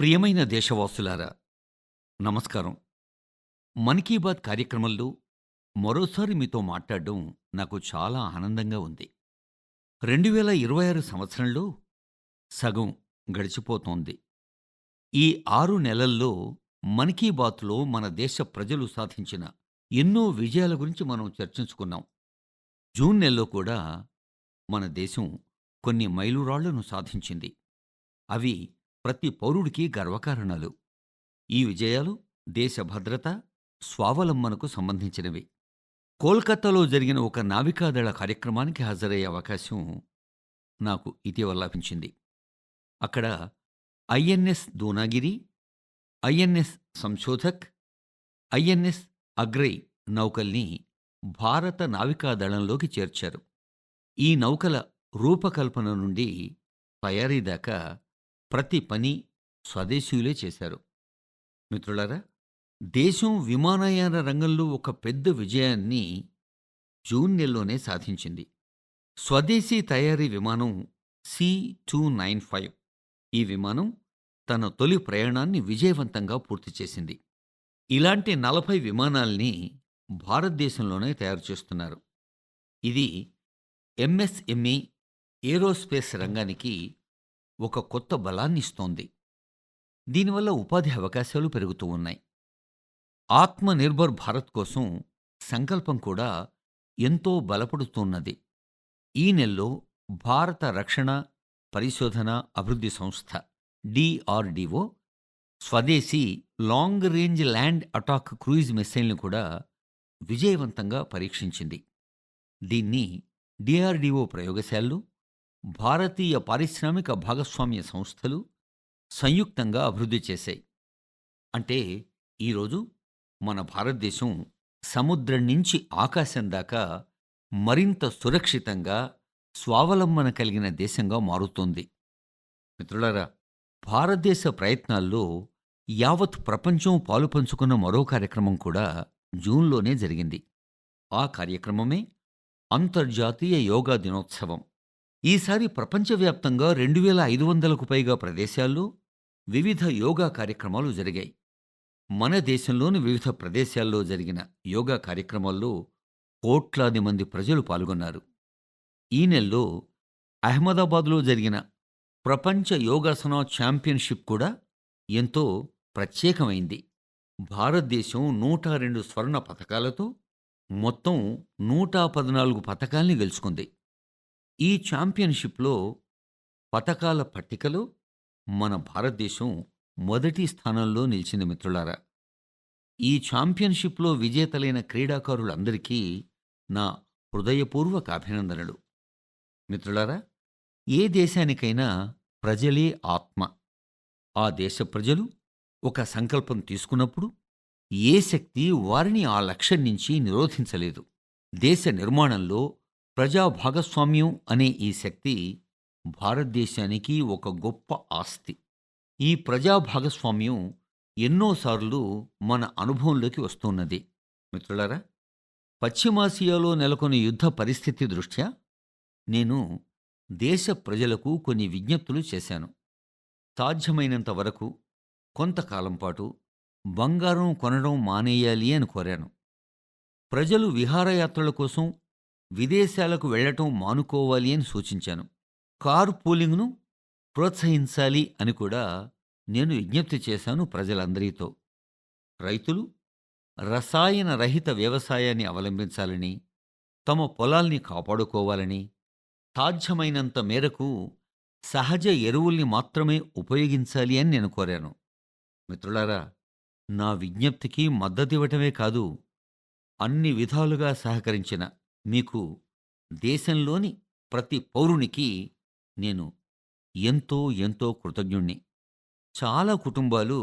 ప్రియమైన దేశవాసులారా, నమస్కారం. 'మన్ కీ బాత్' కార్యక్రమంలో మరోసారి మీతో మాట్లాడడం నాకు చాలా ఆనందంగా ఉంది. 2026 సంవత్సరంలో సగం గడిచిపోతోంది. ఈ 6 నెలల్లో 'మన్ కీ బాత్'లో మన దేశ ప్రజలు సాధించిన ఎన్నో విజయాల గురించి మనం చర్చించుకున్నాం. జూన్ నెలలో కూడా మన దేశం కొన్ని మైలురాళ్లను సాధించింది. అవి ప్రతి పౌరుడికి గర్వకారణాలు. ఈ విజయాలు దేశ భద్రత, స్వావలంబనకు సంబంధించినవి. కోల్కతాలో జరిగిన ఒక నావికాదళ కార్యక్రమానికి హాజరయ్యే అవకాశం నాకు ఇటీవల లభించింది. అక్కడ INS Dunagiri, INS Sanshodhak, INS Agray నౌకల్ని భారత నావికాదళంలోకి చేర్చారు. ఈ నౌకల రూపకల్పన నుండి తయారీ దాకా ప్రతి పని స్వదేశీయులే చేశారు. మిత్రులారా, దేశం విమానయాన రంగంలో ఒక పెద్ద విజయాన్ని జూన్ నెలలోనే సాధించింది. స్వదేశీ తయారీ విమానం C-295. ఈ విమానం తన తొలి ప్రయాణాన్ని విజయవంతంగా పూర్తి చేసింది. ఇలాంటి 40 విమానాల్ని భారతదేశంలోనే తయారు చేస్తున్నారు. ఇది ఎంఎస్ఎంఈ ఏరోస్పేస్ రంగానికి ఒక కొత్త బలాన్నిస్తోంది. దీనివల్ల ఉపాధి అవకాశాలు పెరుగుతూ ఉన్నాయి. ఆత్మనిర్భర్ భారత్ కోసం సంకల్పం కూడా ఎంతో బలపడుతున్నది. ఈ నెలలో భారత రక్షణ పరిశోధన అభివృద్ధి సంస్థ DRDO స్వదేశీ long range land attack cruise మిసైల్ని కూడా విజయవంతంగా పరీక్షించింది. దీన్ని DRDO ప్రయోగశాలలు, భారతీయ పారిశ్రామిక భాగస్వామ్య సంస్థలు సంయుక్తంగా అభివృద్ధి చేశాయి. అంటే ఈరోజు మన భారతదేశం సముద్రం నుంచి ఆకాశం దాకా మరింత సురక్షితంగా, స్వావలంబన కలిగిన దేశంగా మారుతోంది. మిత్రులారా, భారతదేశ ప్రయత్నాల్లో యావత్ ప్రపంచం పాలుపంచుకున్న మరో కార్యక్రమం కూడా జూన్లోనే జరిగింది. ఆ కార్యక్రమమే అంతర్జాతీయ యోగా దినోత్సవం. ఈసారి ప్రపంచవ్యాప్తంగా 2500కు పైగా ప్రదేశాల్లో వివిధ యోగా కార్యక్రమాలు జరిగాయి. మన దేశంలోని వివిధ ప్రదేశాల్లో జరిగిన యోగా కార్యక్రమాల్లో కోట్లాది మంది ప్రజలు పాల్గొన్నారు. ఈ నెలలో అహ్మదాబాద్లో జరిగిన ప్రపంచ యోగాసన ఛాంపియన్షిప్ కూడా ఎంతో ప్రత్యేకమైంది. భారతదేశం 102 స్వర్ణ పతకాలతో మొత్తం 114 పతకాల్ని గెలుచుకుంది. ఈ ఛాంపియన్షిప్లో పతకాల పట్టికలో మన భారతదేశం మొదటి స్థానంలో నిలిచింది. మిత్రులారా, ఈ ఛాంపియన్షిప్లో విజేతలైన క్రీడాకారులందరికీ నా హృదయపూర్వక అభినందనలు. మిత్రులారా, ఏ దేశానికైనా ప్రజలే ఆత్మ. ఆ దేశ ప్రజలు ఒక సంకల్పం తీసుకున్నప్పుడు ఏ శక్తి వారిని ఆ లక్ష్యం నుంచి నిరోధించలేదు. దేశ నిర్మాణంలో ప్రజా భాగస్వామ్యం అనే ఈ శక్తి భారతదేశానికి ఒక గొప్ప ఆస్తి. ఈ ప్రజా భాగస్వామ్యం ఎన్నోసార్లు మన అనుభవంలోకి వస్తున్నది. మిత్రులారా, పశ్చిమాసియాలో నెలకొన్న యుద్ధ పరిస్థితి దృష్ట్యా నేను దేశ ప్రజలకు కొన్ని విజ్ఞప్తులు చేశాను. సాధ్యమైనంత వరకు కొంతకాలం పాటు బంగారం కొనడం మానేయాలి అని కోరాను. ప్రజలు విహారయాత్రల కోసం విదేశాలకు వెళ్లటం మానుకోవాలి అని సూచించాను. కార్ పూలింగ్ను ప్రోత్సహించాలి అని కూడా నేను విజ్ఞప్తి చేశాను ప్రజలందరితో. రైతులు రసాయన రహిత వ్యవసాయాన్ని అవలంబించాలని, తమ పొలాల్ని కాపాడుకోవాలని, సాధ్యమైనంత మేరకు సహజ ఎరువుల్ని మాత్రమే ఉపయోగించాలి అని నేను కోరాను. మిత్రులారా, నా విజ్ఞప్తికి మద్దతివ్వటమే కాదు, అన్ని విధాలుగా సహకరించిన మీకు, దేశంలోని ప్రతి పౌరునికి నేను ఎంతో ఎంతో కృతజ్ఞుణ్ణి. చాలా కుటుంబాలు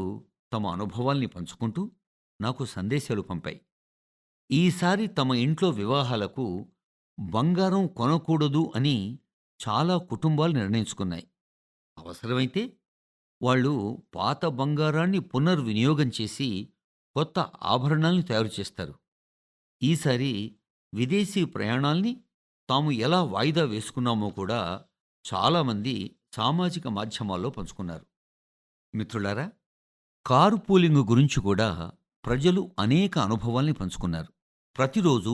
తమ అనుభవాల్ని పంచుకుంటూ నాకు సందేశాలు పంపాయి. ఈసారి తమ ఇంట్లో వివాహాలకు బంగారం కొనకూడదు అని చాలా కుటుంబాలు నిర్ణయించుకున్నాయి. అవసరమైతే వాళ్ళు పాత బంగారాన్ని పునర్వినియోగం చేసి కొత్త ఆభరణాల్ని తయారు చేస్తారు. ఈసారి విదేశీ ప్రయాణాల్ని తాము ఎలా వాయిదా వేసుకున్నామో కూడా చాలామంది సామాజిక మాధ్యమాల్లో పంచుకున్నారు. మిత్రులారా, కారు పూలింగ్ గురించి కూడా ప్రజలు అనేక అనుభవాల్ని పంచుకున్నారు. ప్రతిరోజు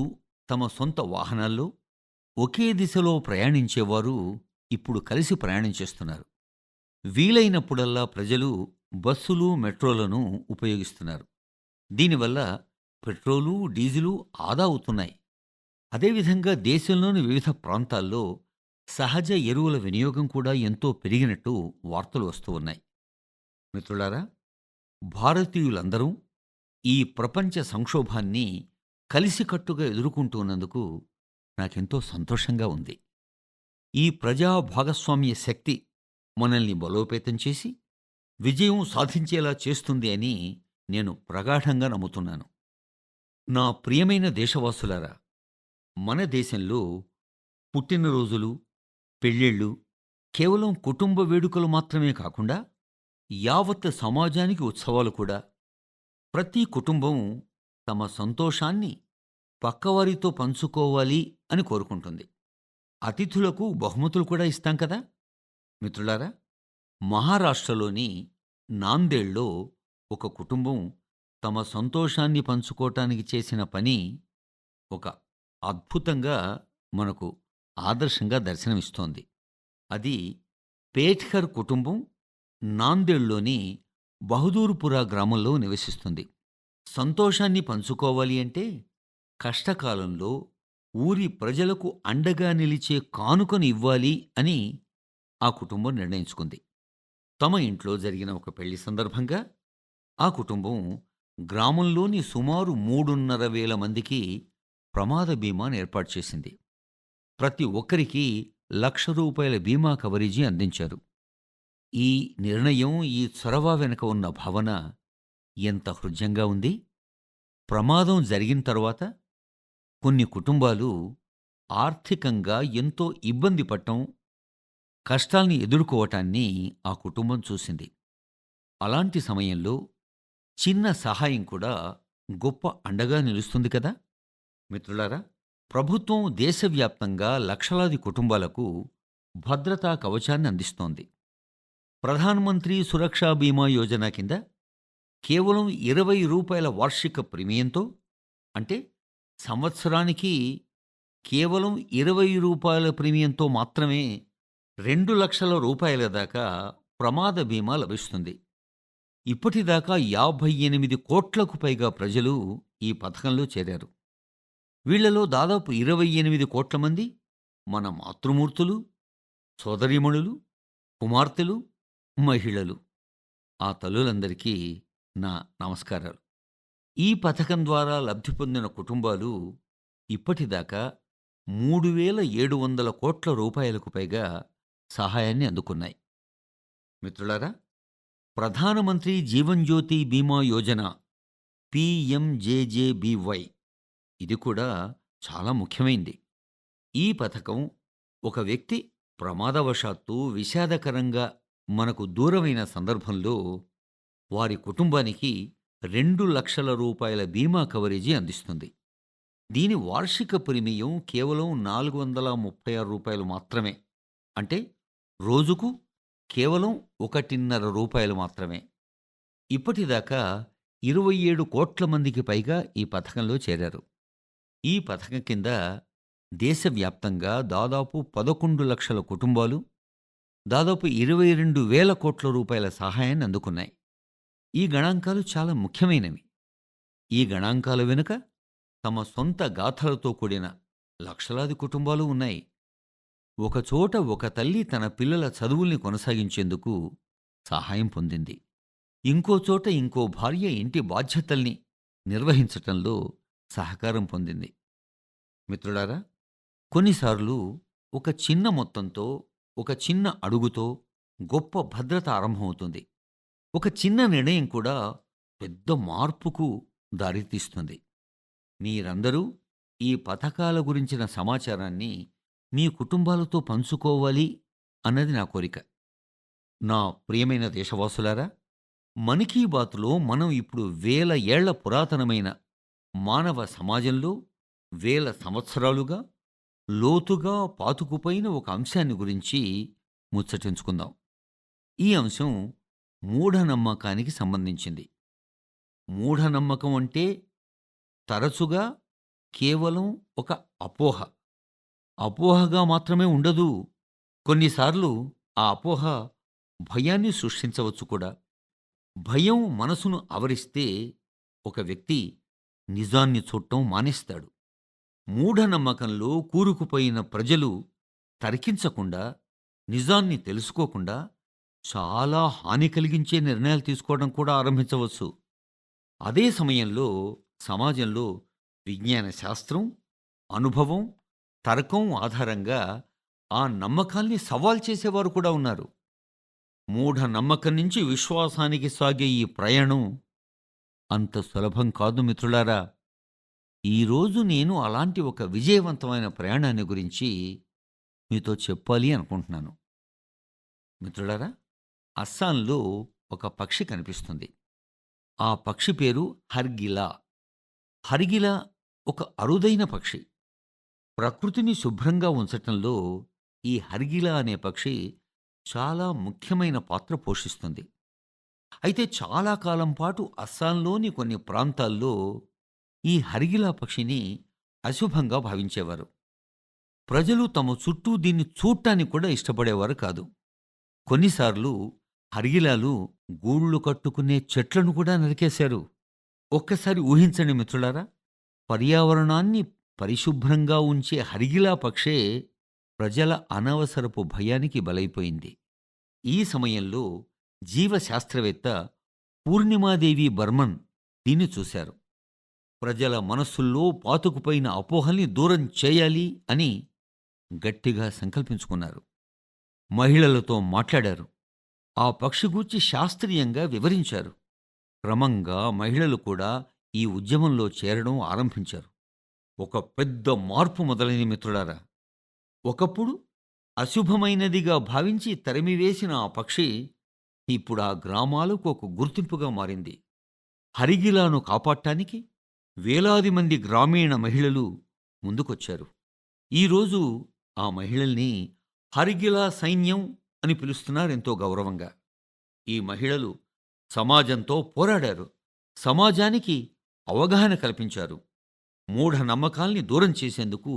తమ సొంత వాహనాల్లో ఒకే దిశలో ప్రయాణించేవారు ఇప్పుడు కలిసి ప్రయాణం చేస్తున్నారు. వీలైనప్పుడల్లా ప్రజలు బస్సులు, మెట్రోలను ఉపయోగిస్తున్నారు. దీనివల్ల పెట్రోలు, డీజిలు ఆదా అవుతున్నాయి. అదేవిధంగా దేశంలోని వివిధ ప్రాంతాల్లో సహజ ఎరువుల వినియోగం కూడా ఎంతో పెరిగినట్టు వార్తలు వస్తూ ఉన్నాయి. మిత్రులారా, భారతీయులందరూ ఈ ప్రపంచ సంక్షోభాన్ని కలిసికట్టుగా ఎదుర్కొంటున్నందుకు నాకెంతో సంతోషంగా ఉంది. ఈ ప్రజా భాగస్వామ్య శక్తి మనల్ని బలోపేతం చేసి విజయం సాధించేలా చేస్తుంది అని నేను ప్రగాఢంగా నమ్ముతున్నాను. నా ప్రియమైన దేశవాసులారా, మన దేశంలో పుట్టినరోజులు, పెళ్ళిళ్ళు కేవలం కుటుంబ వేడుకలు మాత్రమే కాకుండా యావత్ సమాజానికి ఉత్సవాలు కూడా. ప్రతి కుటుంబం తమ సంతోషాన్ని పక్కవారితో పంచుకోవాలి అని కోరుకుంటుంది. అతిథులకు బహుమతులు కూడా ఇస్తాం కదా. మిత్రులారా, మహారాష్ట్రలోని నాందేడ్‌లో ఒక కుటుంబం తమ సంతోషాన్ని పంచుకోటానికి చేసిన పని ఒక అద్భుతంగా మనకు ఆదర్శంగా దర్శనమిస్తోంది. అది పేట్కర్ కుటుంబం నాందేడ్‌లోని బహదూర్‌పురా గ్రామంలో నివసిస్తుంది. సంతోషాన్ని పంచుకోవాలి అంటే కష్టకాలంలో ఊరి ప్రజలకు అండగా నిలిచే కానుకను ఇవ్వాలి అని ఆ కుటుంబం నిర్ణయించుకుంది. తమ ఇంట్లో జరిగిన ఒక పెళ్లి సందర్భంగా ఆ కుటుంబం గ్రామంలోని సుమారు 3,500 మందికి ప్రమాద బీమాను ఏర్పాటు చేసింది. ప్రతి ఒక్కరికి రూ. 1,00,000 బీమా కవరేజీ అందించారు. ఈ నిర్ణయం, ఈ చొరవ వెనుక ఉన్న భావన ఎంత హృద్యంగా ఉంది. ప్రమాదం జరిగిన తరువాత కొన్ని కుటుంబాలు ఆర్థికంగా ఎంతో ఇబ్బంది పడటం, కష్టాల్ని ఎదుర్కోవటాన్ని ఆ కుటుంబం చూసింది. అలాంటి సమయంలో చిన్న సహాయం కూడా గొప్ప అండగా నిలుస్తుంది కదా. మిత్రులారా, ప్రభుత్వం దేశవ్యాప్తంగా లక్షలాది కుటుంబాలకు భద్రతా కవచాన్ని అందిస్తోంది. ప్రధానమంత్రి సురక్షా బీమా యోజన కింద కేవలం రూ. 20 వార్షిక ప్రీమియంతో, అంటే సంవత్సరానికి కేవలం రూ. 20 ప్రీమియంతో మాత్రమే రూ. 2,00,000 దాకా ప్రమాద బీమా లభిస్తుంది. ఇప్పటిదాకా 58 కోట్లకు పైగా ప్రజలు ఈ పథకంలో చేరారు. వీళ్లలో దాదాపు 28 కోట్ల మంది మన మాతృమూర్తులు, సోదరీమణులు, కుమార్తెలు, మహిళలు. ఆ తల్లులందరికీ నా నమస్కారాలు. ఈ పథకం ద్వారా లబ్ధి పొందిన కుటుంబాలు ఇప్పటిదాకా 3,700 కోట్ల రూపాయలకు పైగా సహాయాన్ని అందుకున్నాయి. మిత్రులారా, ప్రధానమంత్రి జీవన్ జ్యోతి బీమా యోజన PMJJBY ఇది కూడా చాలా ముఖ్యమైంది. ఈ పథకం ఒక వ్యక్తి ప్రమాదవశాత్తు విషాదకరంగా మనకు దూరమైన సందర్భంలో వారి కుటుంబానికి రూ. 2,00,000 బీమా కవరేజీ అందిస్తుంది. దీని వార్షిక ప్రీమియం కేవలం రూ. 436 మాత్రమే. అంటే రోజుకు కేవలం రూ. 1.5 మాత్రమే. ఇప్పటిదాకా 27 కోట్ల మందికి పైగా ఈ పథకంలో చేరారు. ఈ పథకం కింద దేశవ్యాప్తంగా దాదాపు 11 లక్షల కుటుంబాలు దాదాపు 22,000 కోట్ల రూపాయల సహాయాన్ని అందుకున్నాయి. ఈ గణాంకాలు చాలా ముఖ్యమైనవి. ఈ గణాంకాల వెనుక తమ సొంత గాథలతో కూడిన లక్షలాది కుటుంబాలు ఉన్నాయి. ఒకచోట ఒక తల్లి తన పిల్లల చదువుల్ని కొనసాగించేందుకు సహాయం పొందింది. ఇంకో చోట ఇంకో భార్య ఇంటి బాధ్యతల్ని నిర్వహించటంలో సహకారం పొందింది. మిత్రులారా, కొన్నిసార్లు ఒక చిన్న మొత్తంతో, ఒక చిన్న అడుగుతో గొప్ప భద్రత ఆరంభమవుతుంది. ఒక చిన్న నిర్ణయం కూడా పెద్ద మార్పుకు దారితీస్తుంది. మీరందరూ ఈ పథకాల గురించిన సమాచారాన్ని మీ కుటుంబాలతో పంచుకోవాలి అన్నది నా కోరిక. నా ప్రియమైన దేశవాసులారా, మన్ కీ బాత్‌లో మనం ఇప్పుడు వేల ఏళ్ల పురాతనమైన మానవ సమాజంలో వేల సంవత్సరాలుగా లోతుగా పాతుకుపోయిన ఒక అంశాన్ని గురించి ముచ్చటించుకుందాం. ఈ అంశం మూఢనమ్మకానికి సంబంధించింది. మూఢనమ్మకం అంటే తరచుగా కేవలం ఒక అపోహ. అపోహగా మాత్రమే ఉండదు. కొన్నిసార్లు ఆ అపోహ భయాన్ని సృష్టించవచ్చు కూడా. భయం మనసును ఆవరిస్తే ఒక వ్యక్తి నిజాన్ని చూడటం మానేస్తాడు. మూఢనమ్మకంలో కూరుకుపోయిన ప్రజలు తర్కించకుండా, నిజాన్ని తెలుసుకోకుండా చాలా హాని కలిగించే నిర్ణయాలు తీసుకోవడం కూడా ఆరంభించవచ్చు. అదే సమయంలో సమాజంలో విజ్ఞాన శాస్త్రం, అనుభవం, తర్కం ఆధారంగా ఆ నమ్మకాల్ని సవాల్ చేసేవారు కూడా ఉన్నారు. మూఢనమ్మకం నుంచి విశ్వాసానికి సాగే ఈ ప్రయాణం అంత సులభం కాదు మిత్రులారా. ఈరోజు నేను అలాంటి ఒక విజయవంతమైన ప్రయాణాన్ని గురించి మీతో చెప్పాలి అనుకుంటున్నాను. మిత్రులారా, అస్సాంలో ఒక పక్షి కనిపిస్తుంది. ఆ పక్షి పేరు హర్గిలా. హరిగిలా ఒక అరుదైన పక్షి. ప్రకృతిని శుభ్రంగా ఉంచటంలో ఈ హరిగిలా అనే పక్షి చాలా ముఖ్యమైన పాత్ర పోషిస్తుంది. అయితే చాలా కాలం పాటు అస్సాంలోని కొన్ని ప్రాంతాల్లో ఈ హరిగిలా పక్షిని అశుభంగా భావించేవారు. ప్రజలు తమ చుట్టూ దీన్ని చూడటానికి కూడా ఇష్టపడేవారు కాదు. కొన్నిసార్లు హరిగిలాలు గూళ్ళు కట్టుకునే చెట్లను కూడా నరికేశారు. ఒక్కసారి ఊహించండి మిత్రులారా, పర్యావరణాన్ని పరిశుభ్రంగా ఉంచే హరిగిలా పక్షే ప్రజల అనవసరపు భయానికి బలైపోయింది. ఈ సమయంలో జీవశాస్త్రవేత్త పూర్ణిమాదేవి బర్మన్ దీన్ని చూశారు. ప్రజల మనస్సుల్లో పాతుకుపోయిన అపోహల్ని దూరం చేయాలి అని గట్టిగా సంకల్పించుకున్నారు. మహిళలతో మాట్లాడారు. ఆ పక్షి గూర్చి శాస్త్రీయంగా వివరించారు. క్రమంగా మహిళలు కూడా ఈ ఉద్యమంలో చేరడం ఆరంభించారు. ఒక పెద్ద మార్పు మొదలైన మిత్రులారా. ఒకప్పుడు అశుభమైనదిగా భావించి తరిమివేసిన ఆ పక్షి ఇప్పుడు ఆ గ్రామాలకు ఒక గుర్తింపుగా మారింది. హరిగిలాను కాపాడటానికి వేలాది మంది గ్రామీణ మహిళలు ముందుకొచ్చారు. ఈరోజు ఆ మహిళల్ని హరిగిలా సైన్యం అని పిలుస్తున్నారెంతో గౌరవంగా. ఈ మహిళలు సమాజంతో పోరాడారు. సమాజానికి అవగాహన కల్పించారు. మూఢ నమ్మకాల్ని దూరం చేసేందుకు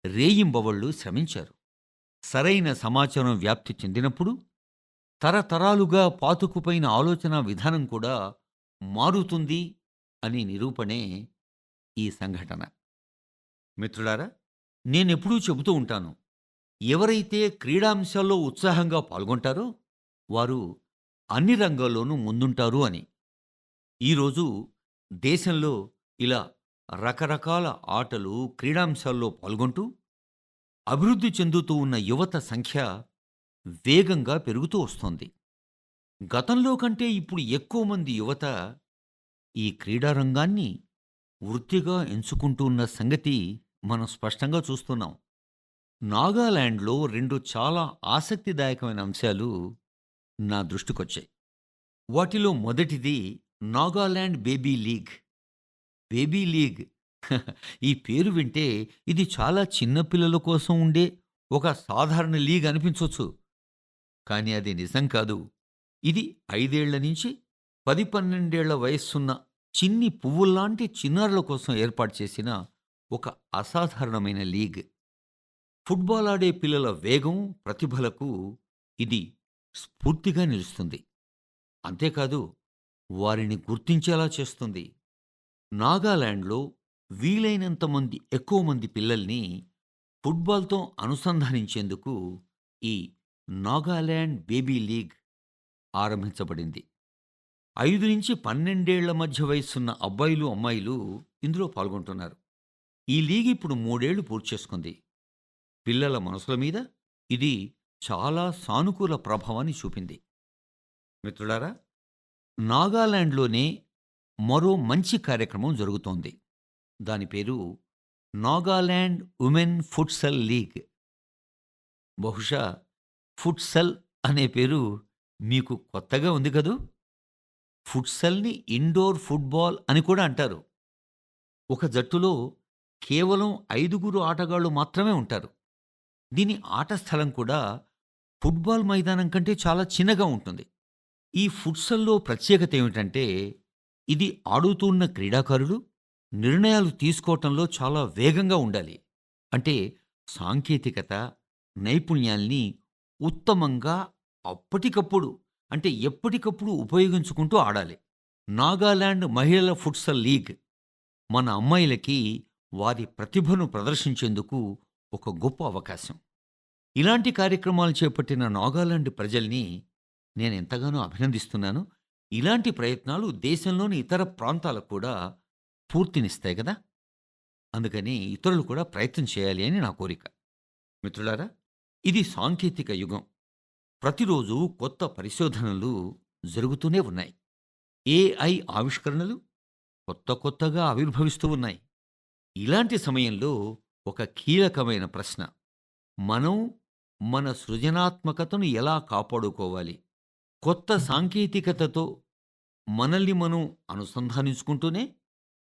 రేయింబవళ్లు శ్రమించారు. సరైన సమాచారం వ్యాప్తి చెందినప్పుడు తరతరాలుగా పాతుకుపోయిన ఆలోచన విధానం కూడా మారుతుంది అని నిరూపణే ఈ సంఘటన. మిత్రులారా, నేనెప్పుడూ చెబుతూ ఉంటాను, ఎవరైతే క్రీడాంశాల్లో ఉత్సాహంగా పాల్గొంటారో వారు అన్ని రంగాల్లోనూ ముందుంటారు అని. ఈరోజు దేశంలో ఇలా రకరకాల ఆటలు, క్రీడాంశాల్లో పాల్గొంటూ అభివృద్ధి చెందుతూ ఉన్న యువత సంఖ్య వేగంగా పెరుగుతూ వస్తోంది. గతంలో కంటే ఇప్పుడు ఎక్కువ మంది యువత ఈ క్రీడారంగాన్ని వృత్తిగా ఎంచుకుంటూ ఉన్న సంగతి మనం స్పష్టంగా చూస్తున్నాం. నాగాలాండ్లో 2 చాలా ఆసక్తిదాయకమైన అంశాలు నా దృష్టికొచ్చాయి. వాటిలో మొదటిది Nagaland baby league. Baby league ఈ పేరు వింటే ఇది చాలా చిన్న పిల్లల కోసం ఉండే ఒక సాధారణ లీగ్ అనిపించవచ్చు. కానీ అది నిజం కాదు. ఇది 5 ఏళ్ల నుంచి 10-12 ఏళ్ల వయస్సున్న చిన్ని పువ్వుల్లాంటి చిన్నారుల కోసం ఏర్పాటు చేసిన ఒక అసాధారణమైన లీగ్. ఫుట్బాల్ ఆడే పిల్లల వేగం, ప్రతిభలకు ఇది స్ఫూర్తిగా నిలుస్తుంది. అంతేకాదు, వారిని గుర్తించేలా చేస్తుంది. నాగాలాండ్లో వీలైనంత మంది ఎక్కువ మంది పిల్లల్ని ఫుట్బాల్తో అనుసంధానించేందుకు ఈ నాగాలాండ్ బేబీ లీగ్ ఆరంభించబడింది. 5-12 ఏళ్ల మధ్య వయస్సున్న అబ్బాయిలు, అమ్మాయిలు ఇందులో పాల్గొంటున్నారు. ఈ లీగ్ ఇప్పుడు 3 ఏళ్లు పూర్తి చేసుకుంది. పిల్లల మనసుల మీద ఇది చాలా సానుకూల ప్రభావాన్ని చూపింది. మిత్రులారా, నాగాలాండ్లోనే మరో మంచి కార్యక్రమం జరుగుతోంది. దాని పేరు నాగాలాండ్ ఉమెన్ ఫుట్సల్ లీగ్. బహుశా ఫుట్సల్ అనే పేరు మీకు కొత్తగా ఉంది కదూ. ఫుట్సల్ని ఇండోర్ ఫుట్బాల్ అని కూడా అంటారు. ఒక జట్టులో కేవలం 5 ఆటగాళ్లు మాత్రమే ఉంటారు. దీని ఆట స్థలం కూడా ఫుట్బాల్ మైదానం కంటే చాలా చిన్నగా ఉంటుంది. ఈ ఫుట్సల్‌లో ప్రత్యేకత ఏమిటంటే, ఇది ఆడుతున్న క్రీడాకారులు నిర్ణయాలు తీసుకోవటంలో చాలా వేగంగా ఉండాలి. అంటే సాంకేతికత, నైపుణ్యాల్ని ఉత్తమంగా అప్పటికప్పుడు అంటే ఎప్పటికప్పుడు ఉపయోగించుకుంటూ ఆడాలి. నాగాలాండ్ మహిళల ఫుట్సల్ లీగ్ మన అమ్మాయిలకి వారి ప్రతిభను ప్రదర్శించేందుకు ఒక గొప్ప అవకాశం. ఇలాంటి కార్యక్రమాలు చేపట్టిన నాగాలాండ్ ప్రజల్ని నేనెంతగానో అభినందిస్తున్నాను. ఇలాంటి ప్రయత్నాలు దేశంలోని ఇతర ప్రాంతాలకు కూడా స్ఫూర్తినిస్తాయి గదా! అందుకని ఇతరులు కూడా ప్రయత్నం చేయాలి అని నా కోరిక. మిత్రులారా, ఇది సాంకేతిక యుగం. ప్రతిరోజు కొత్త పరిశోధనలు జరుగుతూనే ఉన్నాయి. ఏఐ ఆవిష్కరణలు కొత్తగా ఆవిర్భవిస్తూ ఉన్నాయి. ఇలాంటి సమయంలో ఒక కీలకమైన ప్రశ్న: మనం మన సృజనాత్మకతను ఎలా కాపాడుకోవాలి? కొత్త సాంకేతికతతో మనల్ని మనం అనుసంధానించుకుంటూనే,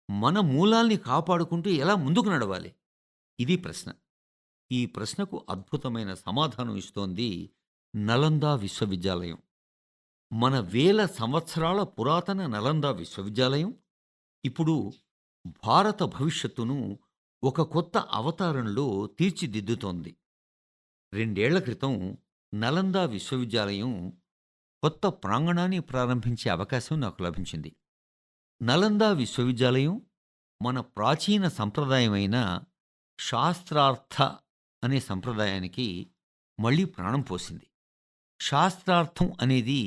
మన మూలాల్ని కాపాడుకుంటూ ఎలా ముందుకు నడవాలి? ఇది ప్రశ్న. ఈ ప్రశ్నకు అద్భుతమైన సమాధానం ఇస్తోంది నలంద విశ్వవిద్యాలయం. మన వేల సంవత్సరాల పురాతన నలంద విశ్వవిద్యాలయం ఇప్పుడు భారత భవిష్యత్తును ఒక కొత్త అవతారంలో తీర్చిదిద్దుతోంది. 2 ఏళ్ల క్రితం నలంద విశ్వవిద్యాలయం కొత్త ప్రాంగణాన్ని ప్రారంభించే అవకాశం నాకు లభించింది. నలంద విశ్వవిద్యాలయం మన ప్రాచీన సంప్రదాయమైన శాస్త్రార్థ అనే సంప్రదాయానికి మళ్ళీ ప్రాణం పోసింది. శాస్త్రార్థం అనేది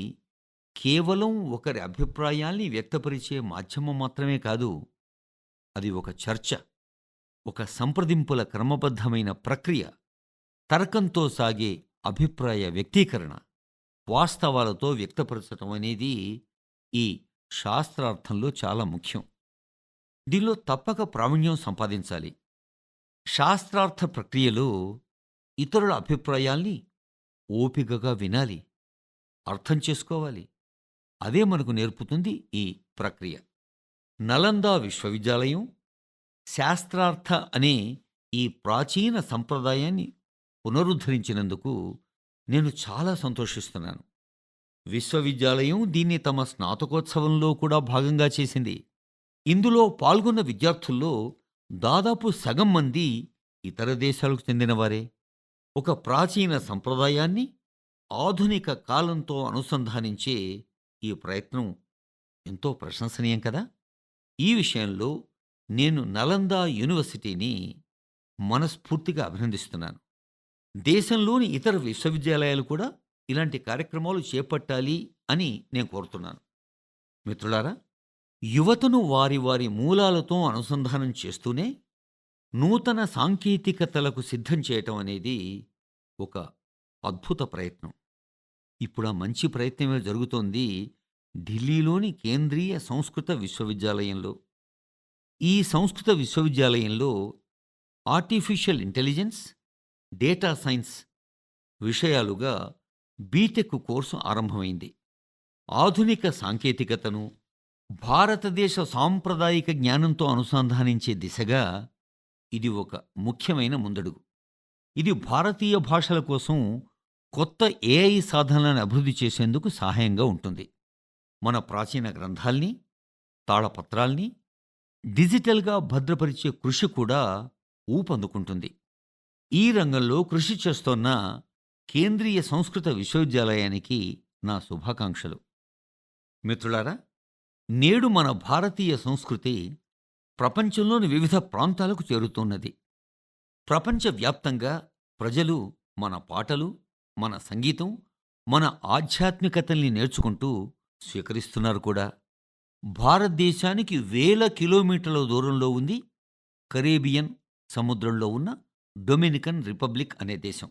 కేవలం ఒకరి అభిప్రాయాల్ని వ్యక్తపరిచే మాధ్యమం మాత్రమే కాదు, అది ఒక చర్చ, ఒక సంప్రదింపుల క్రమబద్ధమైన ప్రక్రియ, తర్కంతో సాగే అభిప్రాయ వ్యక్తీకరణ, వాస్తవాలతో వ్యక్తపరచటం అనేది ఈ శాస్త్రార్థంలో చాలా ముఖ్యం. దీనిలో తప్పక ప్రావీణ్యం సంపాదించాలి. శాస్త్రార్థ ప్రక్రియలో ఇతరుల అభిప్రాయాల్ని ఓపికగా వినాలి, అర్థం చేసుకోవాలి. అదే మనకు నేర్పుతుంది ఈ ప్రక్రియ. నలంద విశ్వవిద్యాలయం శాస్త్రార్థ అనే ఈ ప్రాచీన సంప్రదాయాన్ని పునరుద్ధరించినందుకు నేను చాలా సంతోషిస్తున్నాను. విశ్వవిద్యాలయం దీన్ని తమ స్నాతకోత్సవంలో కూడా భాగంగా చేసింది. ఇందులో పాల్గొన్న విద్యార్థుల్లో దాదాపు సగం మంది ఇతర దేశాలకు చెందినవారే. ఒక ప్రాచీన సంప్రదాయాన్ని ఆధునిక కాలంతో అనుసంధానించే ఈ ప్రయత్నం ఎంతో ప్రశంసనీయం కదా! ఈ విషయంలో నేను నలంద యూనివర్సిటీని మనస్ఫూర్తిగా అభినందిస్తున్నాను. దేశంలోని ఇతర విశ్వవిద్యాలయాలు కూడా ఇలాంటి కార్యక్రమాలు చేపట్టాలి అని నేను కోరుతున్నాను. మిత్రులారా, యువతను వారి వారి మూలాలతో అనుసంధానం చేస్తూనే నూతన సాంకేతికతలకు సిద్ధం చేయటం అనేది ఒక అద్భుత ప్రయత్నం. ఇప్పుడు ఆ మంచి ప్రయత్నమే జరుగుతోంది ఢిల్లీలోని కేంద్రీయ సంస్కృత విశ్వవిద్యాలయంలో. ఈ సంస్కృత విశ్వవిద్యాలయంలో ఆర్టిఫిషియల్ ఇంటెలిజెన్స్, డేటా సైన్స్ విషయాలుగా బీటెక్ కోర్సు ఆరంభమైంది. ఆధునిక సాంకేతికతను భారతదేశ సాంప్రదాయిక జ్ఞానంతో అనుసంధానించే దిశగా ఇది ఒక ముఖ్యమైన ముందడుగు. ఇది భారతీయ భాషల కోసం కొత్త ఏఐ సాధనలను అభివృద్ధి చేసేందుకు సహాయంగా ఉంటుంది. మన ప్రాచీన గ్రంథాల్ని, తాళపత్రాల్ని డిజిటల్గా భద్రపరిచే కృషి కూడా ఊపందుకుంటుంది. ఈ రంగంలో కృషి చేస్తోన్న కేంద్రీయ సంస్కృత విశ్వవిద్యాలయానికి నా శుభాకాంక్షలు. మిత్రులారా, నేడు మన భారతీయ సంస్కృతి ప్రపంచంలోని వివిధ ప్రాంతాలకు చేరుతున్నది. ప్రపంచవ్యాప్తంగా ప్రజలు మన పాటలు, మన సంగీతం, మన ఆధ్యాత్మికతల్ని నేర్చుకుంటూ స్వీకరిస్తున్నారు కూడా. భారతదేశానికి వేల కిలోమీటర్ల దూరంలో ఉంది కరేబియన్ సముద్రంలో ఉన్న డొమినికన్ రిపబ్లిక్ అనే దేశం.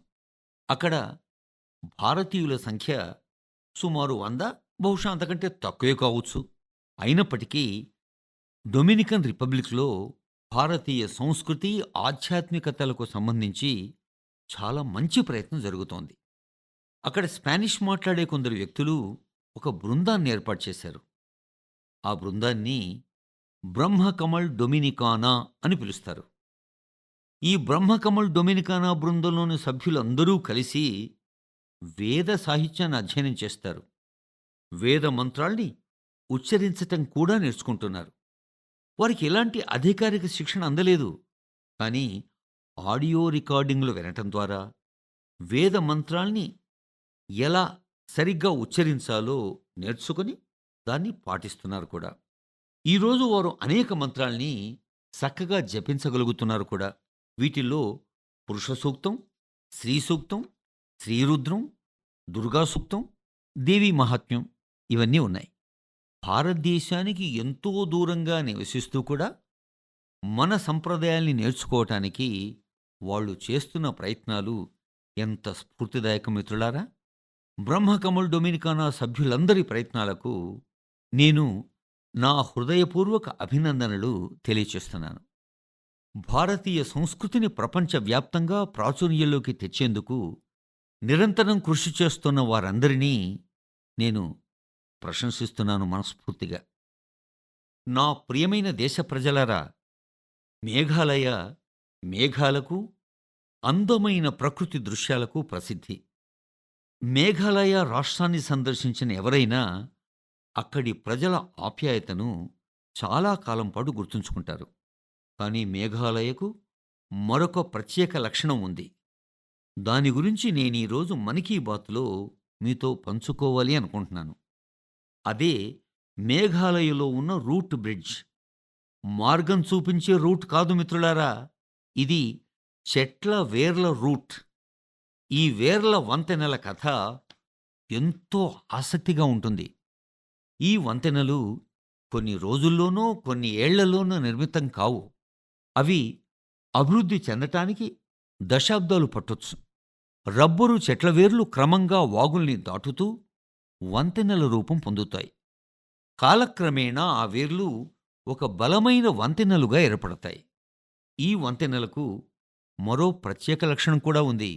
అక్కడ భారతీయుల సంఖ్య సుమారు 100, బహుశా అంతకంటే తక్కువే కావచ్చు. అయినప్పటికీ డొమినికన్ రిపబ్లిక్లో భారతీయ సంస్కృతి, ఆధ్యాత్మికతలకు సంబంధించి చాలా మంచి ప్రయత్నం జరుగుతోంది. అక్కడ స్పానిష్ మాట్లాడే కొందరు వ్యక్తులు ఒక బృందాన్ని ఏర్పాటు చేశారు. ఆ బృందాన్ని బ్రహ్మకమల్ డొమినికానా అని పిలుస్తారు. ఈ బ్రహ్మకమల్ డొమినికానా బృందంలోని సభ్యులందరూ కలిసి వేద సాహిత్యాన్ని అధ్యయనం చేస్తారు. వేద మంత్రాల్ని ఉచ్చరించటం కూడా నేర్చుకుంటున్నారు. వారికి ఎలాంటి అధికారిక శిక్షణ అందలేదు. కానీ ఆడియో రికార్డింగ్‌లు వినటం ద్వారా వేద మంత్రాల్ని ఎలా సరిగ్గా ఉచ్చరించాలో నేర్చుకొని దాన్ని పాటిస్తున్నారు కూడా. ఈరోజు వారు అనేక మంత్రాల్ని చక్కగా జపించగలుగుతున్నారు కూడా. వీటిల్లో పురుష సూక్తం, స్త్రీ సూక్తం, శ్రీరుద్రం, దుర్గా సూక్తం, దేవీ మహాత్మ్యం ఇవన్నీ ఉన్నాయి. భారతదేశానికి ఎంతో దూరంగా నివసిస్తూ కూడా మన సంప్రదాయాల్ని నేర్చుకోవటానికి వాళ్ళు చేస్తున్న ప్రయత్నాలు ఎంత స్ఫూర్తిదాయకం మిత్రులారా! బ్రహ్మకమల్ డొమినికానా సభ్యులందరి ప్రయత్నాలకు నేను నా హృదయపూర్వక అభినందనలు తెలియచేస్తున్నాను. భారతీయ సంస్కృతిని ప్రపంచవ్యాప్తంగా ప్రాచుర్యంలోకి తెచ్చేందుకు నిరంతరం కృషి చేస్తున్న వారందరినీ నేను ప్రశంసిస్తున్నాను మనస్ఫూర్తిగా. నా ప్రియమైన దేశ ప్రజలారా, మేఘాలయ మేఘాలకు, అందమైన ప్రకృతి దృశ్యాలకు ప్రసిద్ధి. మేఘాలయ రాష్ట్రాన్ని సందర్శించిన ఎవరైనా అక్కడి ప్రజల ఆప్యాయతను చాలా కాలం పాటు గుర్తుంచుకుంటారు. కానీ మేఘాలయకు మరొక ప్రత్యేక లక్షణం ఉంది. దాని గురించి నేనీరోజు మన్ కీ బాత్‌లో మీతో పంచుకోవాలి అనుకుంటున్నాను. అదే మేఘాలయలో ఉన్న రూట్ బ్రిడ్జ్. మార్గం చూపించే రూట్ కాదు మిత్రులారా, ఇది చెట్ల వేర్ల రూట్. ఈ వేర్ల వంతెనల కథ ఎంతో ఆసక్తిగా ఉంటుంది. ఈ వంతెనలు కొన్ని రోజుల్లోనో, కొన్ని ఏళ్లలోనో నిర్మితం కావు. అవి అభివృద్ధి చెందటానికి దశాబ్దాలు పట్టొచ్చు. రబ్బరు చెట్ల వేర్లు క్రమంగా వాగుల్ని దాటుతూ వంతెనల రూపం పొందుతాయి. కాలక్రమేణా ఆ వేర్లు ఒక బలమైన వంతెనలుగా ఏర్పడతాయి. ఈ వంతెనలకు మరో ప్రత్యేక లక్షణం కూడా ఉంది.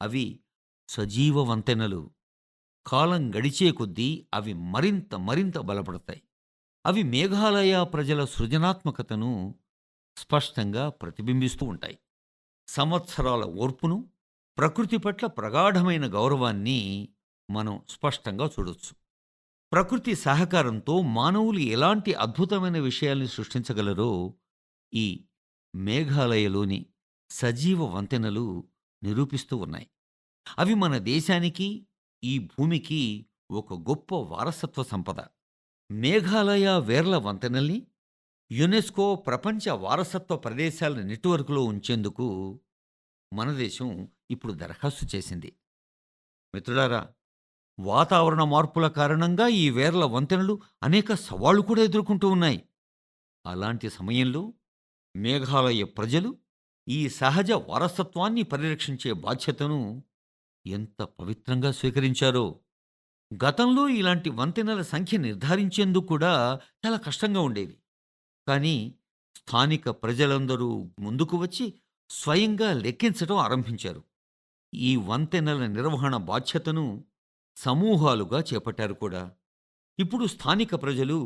అవి సజీవ వంతెనలు. కాలం గడిచే కొద్దీ అవి మరింత మరింత బలపడతాయి. అవి మేఘాలయ ప్రజల సృజనాత్మకతను స్పష్టంగా ప్రతిబింబిస్తూ ఉంటాయి. సంవత్సరాల ఓర్పును, ప్రకృతి పట్ల ప్రగాఢమైన గౌరవాన్ని మనం స్పష్టంగా చూడొచ్చు. ప్రకృతి సహకారంతో మానవులు ఎలాంటి అద్భుతమైన విషయాల్ని సృష్టించగలరో ఈ మేఘాలయలోని సజీవ వంతెనలు నిరూపిస్తూ ఉన్నాయి. అవి మన దేశానికి, ఈ భూమికి ఒక గొప్ప వారసత్వ సంపద. మేఘాలయ వేర్ల వంతెనల్ని యునెస్కో ప్రపంచ వారసత్వ ప్రదేశాల నెట్వర్క్లో ఉంచేందుకు మన దేశం ఇప్పుడు దరఖాస్తు చేసింది. మిత్రులారా, వాతావరణ మార్పుల కారణంగా ఈ వేర్ల వంతెనలు అనేక సవాళ్లు కూడా ఎదుర్కొంటూ ఉన్నాయి. అలాంటి సమయంలో మేఘాలయ ప్రజలు ఈ సహజ వారసత్వాన్ని పరిరక్షించే బాధ్యతను ఎంత పవిత్రంగా స్వీకరించారో. గతంలో ఇలాంటి వంతెనల సంఖ్య నిర్ధారించేందుకు కూడా చాలా కష్టంగా ఉండేది. కానీ స్థానిక ప్రజలందరూ ముందుకు వచ్చి స్వయంగా లెక్కించడం ఆరంభించారు. ఈ వంతెనల నిర్వహణ బాధ్యతను సమూహాలుగా చేపట్టారు కూడా. ఇప్పుడు స్థానిక ప్రజలు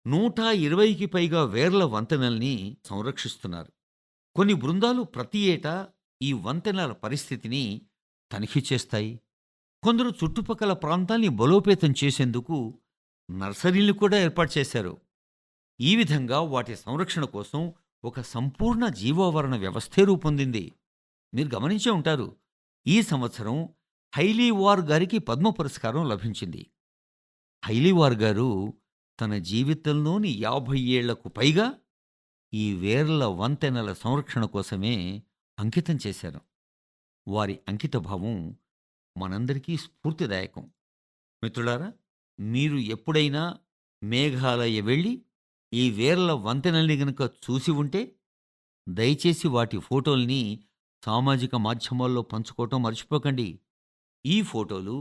120కి పైగా వేర్ల వంతెనల్ని సంరక్షిస్తున్నారు. కొన్ని బృందాలు ప్రతి ఏటా ఈ వంతెనల పరిస్థితిని తనిఖీ చేస్తాయి. కొందరు చుట్టుపక్కల ప్రాంతాల్ని బలోపేతం చేసేందుకు నర్సరీలు కూడా ఏర్పాటు చేశారు. ఈ విధంగా వాటి సంరక్షణ కోసం ఒక సంపూర్ణ జీవావరణ వ్యవస్థే రూపొందింది. మీరు గమనించే ఉంటారు, ఈ సంవత్సరం హైలీవార్ గారికి పద్మ పురస్కారం లభించింది. హైలీవార్ గారు తన జీవితంలోని 50 ఏళ్లకు పైగా ఈ వేర్ల వంతెనల సంరక్షణ కోసమే అంకితం చేశారు. వారి అంకితభావం మనందరికీ స్ఫూర్తిదాయకం. మిత్రులారా, మీరు ఎప్పుడైనా మేఘాలయ వెళ్ళి ఈ వేర్ల వంతెనల్ని గనుక చూసి ఉంటే దయచేసి వాటి ఫోటోల్ని సామాజిక మాధ్యమాల్లో పంచుకోవటం మర్చిపోకండి. ఈ ఫోటోలు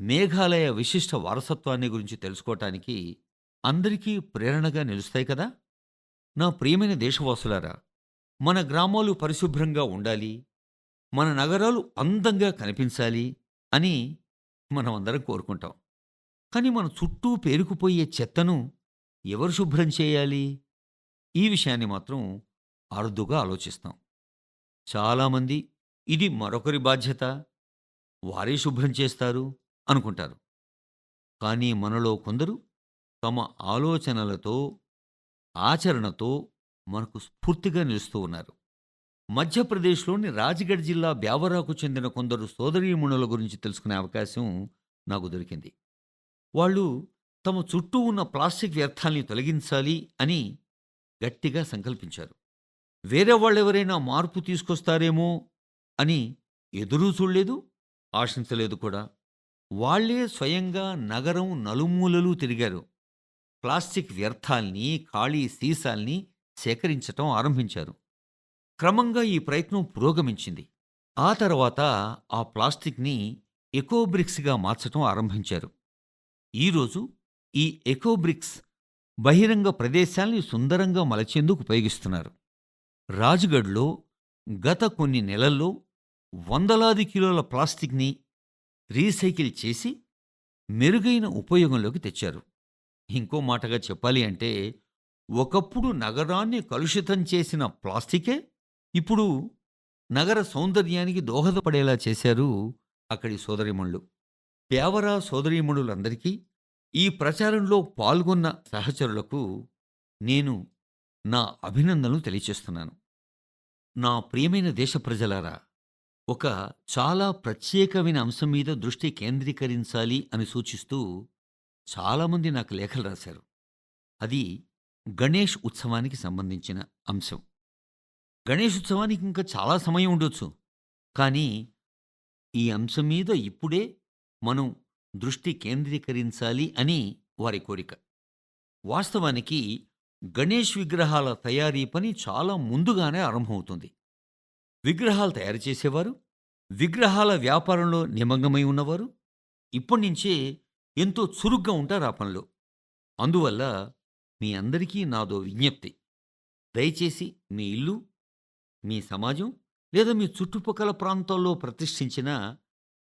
మేఘాలయ విశిష్ట వారసత్వాన్ని గురించి తెలుసుకోవటానికి అందరికీ ప్రేరణగా నిలుస్తాయి కదా. నా ప్రియమైన దేశవాసులారా, మన గ్రామాలు పరిశుభ్రంగా ఉండాలి, మన నగరాలు అందంగా కనిపించాలి అని మనం అందరం కోరుకుంటాం. కానీ మన చుట్టూ పేరుకుపోయే చెత్తను ఎవరు శుభ్రం చేయాలి? ఈ విషయాన్ని మాత్రం అరుదుగా ఆలోచిస్తాం. చాలామంది ఇది మరొకరి బాధ్యత, వారే శుభ్రం చేస్తారు అనుకుంటారు. కానీ మనలో కొందరు తమ ఆలోచనలతో, ఆచరణతో మనకు స్ఫూర్తిగా నిలుస్తూ ఉన్నారు. మధ్యప్రదేశ్‌లోని రాజ్‌గఢ్ జిల్లా బ్యావరాకు చెందిన కొందరు సోదరీమణుల గురించి తెలుసుకునే అవకాశం నాకు దొరికింది. వాళ్ళు తమ చుట్టూ ఉన్న ప్లాస్టిక్ వ్యర్థాల్ని తొలగించాలి అని గట్టిగా సంకల్పించారు. వేరే వాళ్ళెవరైనా మార్పు తీసుకొస్తారేమో అని ఎదురూ చూడలేదు, ఆశించలేదు కూడా. వాళ్ళే స్వయంగా నగరం నలుమూలలు తిరిగారు. ప్లాస్టిక్ వ్యర్థాల్ని, ఖాళీ సీసాల్ని సేకరించటం ఆరంభించారు. క్రమంగా ఈ ప్రయత్నం పురోగమించింది. ఆ తర్వాత ఆ ప్లాస్టిక్‌ని ఎకోబ్రిక్స్‌గా మార్చటం ఆరంభించారు. ఈరోజు ఈ ఎకోబ్రిక్స్ బహిరంగ ప్రదేశాల్ని సుందరంగా మలచేందుకు ఉపయోగిస్తున్నారు. రాజ్‌గఢ్‌లో గత కొన్ని నెలల్లో వందలాది కిలోల ప్లాస్టిక్‌ని రీసైకిల్ చేసి మెరుగైన ఉపయోగంలోకి తెచ్చారు. ఇంకో మాటగా చెప్పాలి అంటే, ఒకప్పుడు నగరాన్ని కలుషితం చేసిన ప్లాస్టికే ఇప్పుడు నగర సౌందర్యానికి దోహదపడేలా చేశారు అక్కడి సోదరీమణులు. పేవరా సోదరీమణులందరికీ, ఈ ప్రచారంలో పాల్గొన్న సహచరులకు నేను నా అభినందనలు తెలియచేస్తున్నాను. నా ప్రియమైన దేశ ప్రజలారా, ఒక చాలా ప్రత్యేకమైన అంశం మీద దృష్టి కేంద్రీకరించాలి అని సూచిస్తూ చాలామంది నాకు లేఖలు రాశారు. అది గణేష్ ఉత్సవానికి సంబంధించిన అంశం. గణేష్ ఉత్సవానికి ఇంకా చాలా సమయం ఉండొచ్చు. కానీ ఈ అంశం మీద ఇప్పుడే మనం దృష్టి కేంద్రీకరించాలి అని వారి కోరిక. వాస్తవానికి గణేష్ విగ్రహాల తయారీ పని చాలా ముందుగానే ఆరంభమవుతుంది. విగ్రహాలు తయారు చేసేవారు, విగ్రహాల వ్యాపారంలో నిమగ్నమై ఉన్నవారు ఇప్పటినుంచే ఎంతో చురుగ్గా ఉంటారు ఆ పనిలో. అందువల్ల మీ అందరికీ నాదో విజ్ఞప్తి. దయచేసి మీ ఇల్లు, మీ సమాజం లేదా మీ చుట్టుపక్కల ప్రాంతాల్లో ప్రతిష్ఠించిన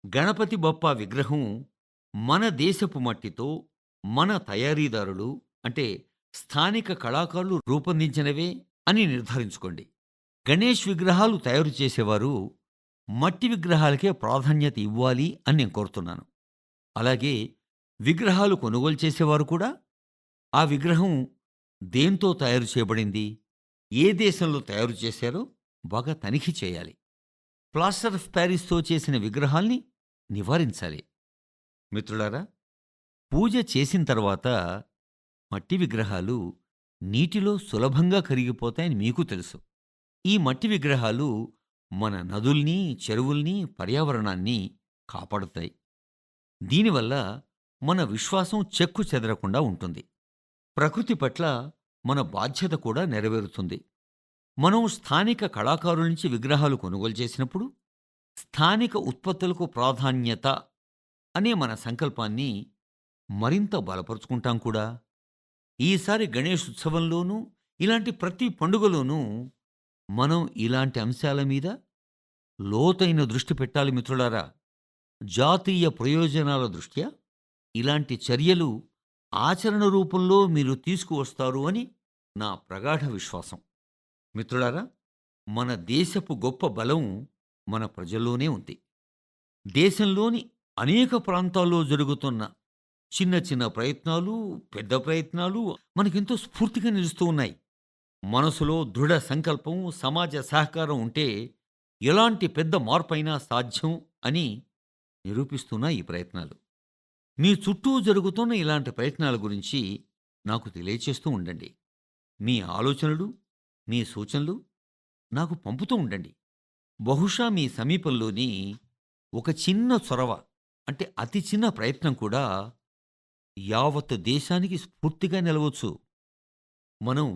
గణపతి బప్పా విగ్రహం మన దేశపు మట్టితో, మన తయారీదారులు అంటే స్థానిక కళాకారులు రూపొందించినవే అని నిర్ధారించుకోండి. గణేష్ విగ్రహాలు తయారు చేసేవారు మట్టి విగ్రహాలకే ప్రాధాన్యత ఇవ్వాలి అని నేను కోరుతున్నాను. అలాగే విగ్రహాలు కొనుగోలు చేసేవారు కూడా ఆ విగ్రహం దేంతో తయారు చేయబడింది, ఏ దేశంలో తయారు చేశారో బాగా తనిఖీ చేయాలి. ప్లాస్టర్ ఆఫ్ ప్యారిస్‌తో చేసిన విగ్రహాల్ని నివారించాలి. మిత్రులారా, పూజ చేసిన తర్వాత మట్టి విగ్రహాలు నీటిలో సులభంగా కరిగిపోతాయని మీకు తెలుసు. ఈ మట్టి విగ్రహాలు మన నదుల్ని, చెరువుల్ని, పర్యావరణాన్ని కాపాడుతాయి. దీనివల్ల మన విశ్వాసం చెక్కు చెదరకుండా ఉంటుంది. ప్రకృతి పట్ల మన బాధ్యత కూడా నెరవేరుతుంది. మనం స్థానిక కళాకారుల నుంచి విగ్రహాలు కొనుగోలు చేసినప్పుడు స్థానిక ఉత్పత్తులకు ప్రాధాన్యత అనే మన సంకల్పాన్ని మరింత బలపరుచుకుంటాం కూడా. ఈసారి గణేష్ ఉత్సవంలోనూ, ఇలాంటి ప్రతి పండుగలోనూ మనం ఇలాంటి అంశాల మీద లోతైన దృష్టి పెట్టాలి మిత్రులారా. జాతీయ ప్రయోజనాల దృష్ట్యా ఇలాంటి చర్యలు ఆచరణ రూపంలో మీరు తీసుకువస్తారు అని నా ప్రగాఢ విశ్వాసం. మిత్రులారా, మన దేశపు గొప్ప బలం మన ప్రజల్లోనే ఉంది. దేశంలోని అనేక ప్రాంతాల్లో జరుగుతున్న చిన్న చిన్న ప్రయత్నాలు, పెద్ద ప్రయత్నాలు మనకెంతో స్ఫూర్తిగా నిలుస్తూ ఉన్నాయి. మనసులో దృఢ సంకల్పం, సమాజ సహకారం ఉంటే ఎలాంటి పెద్ద మార్పైనా సాధ్యం అని నిరూపిస్తున్న ఈ ప్రయత్నాలు. మీ చుట్టూ జరుగుతున్న ఇలాంటి ప్రయత్నాల గురించి నాకు తెలియచేస్తూ ఉండండి. మీ ఆలోచనలు, మీ సూచనలు నాకు పంపుతూ ఉండండి. బహుశా మీ సమీపంలోని ఒక చిన్న చొరవ, అంటే అతి చిన్న ప్రయత్నం కూడా యావత్ దేశానికి స్ఫూర్తిగా నిలవచ్చు. మనం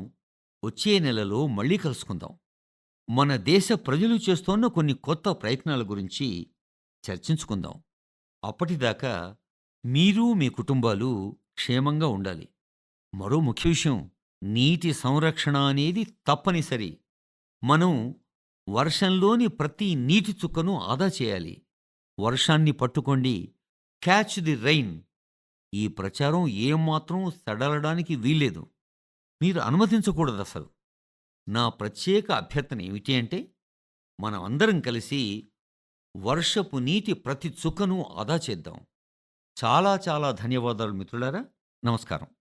వచ్చే నెలలో మళ్ళీ కలుసుకుందాం. మన దేశ ప్రజలు చేస్తోన్న కొన్ని కొత్త ప్రయత్నాల గురించి చర్చించుకుందాం. అప్పటిదాకా మీరు, మీ కుటుంబాలు క్షేమంగా ఉండాలి. మరో ముఖ్య విషయం, నీటి సంరక్షణ అనేది తప్పనిసరి. మనం వర్షంలోని ప్రతి నీటి చుక్కను ఆదా చేయాలి. వర్షాన్ని పట్టుకోండి, క్యాచ్ ది రైన్. ఈ ప్రచారం ఏమాత్రం సడలడానికి వీల్లేదు. మీరు అనుమతించకూడదసలు. నా ప్రత్యేక అభ్యర్థన ఏమిటి అంటే, మనం అందరం కలిసి వర్షపు నీటి ప్రతి చుక్కను ఆదా చేద్దాం. చాలా చాలా ధన్యవాదాలు మిత్రులారా. నమస్కారం.